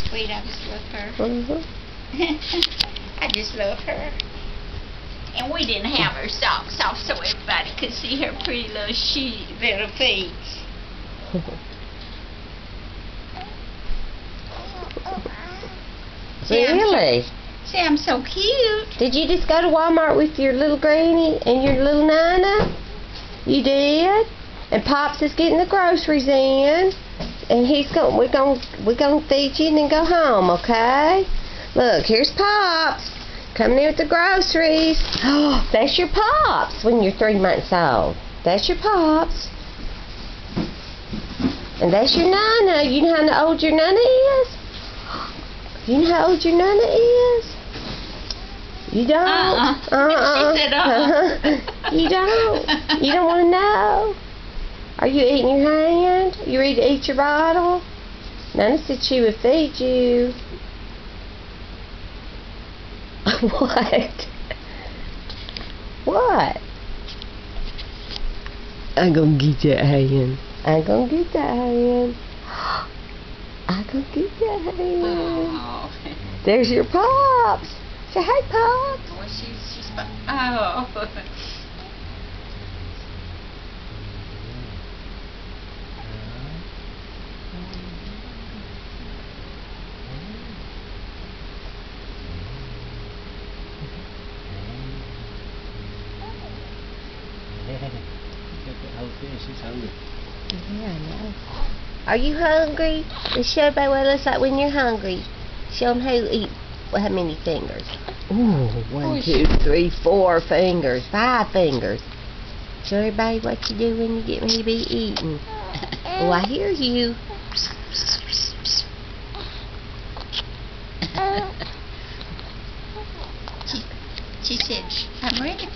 sweet? I just love her. Mm-hmm. I just love her. And we didn't have her socks off so everybody could see her pretty little little feet. Really? See, I'm so cute. Did you just go to Walmart with your little granny and your little Nana? You did? And Pops is getting the groceries in, and we're gonna feed you and then go home, okay? Look, here's Pops coming in with the groceries. Oh, that's your Pops when you're 3 months old. That's your Pops. And that's your Nana. You know how old your Nana is? You know how old your Nana is? You don't? She said, You don't? You don't want to know? Are you eating your hand? You ready to eat your bottle? Nana said she would feed you. What? What? I'm gonna get that hand. I'm gonna get that hand. I'm gonna get that hand. Oh. There's your Pops. Say hi, Pops. Well, she's oh. She's hungry. Yeah, I know. Are you hungry? Let's show everybody what it looks like when you're hungry. Show them how many fingers. Ooh, 1, 2, 3, 4 fingers, 5 fingers. Show everybody what you do when you get ready to be eaten. Oh, I hear you. She said, I'm ready for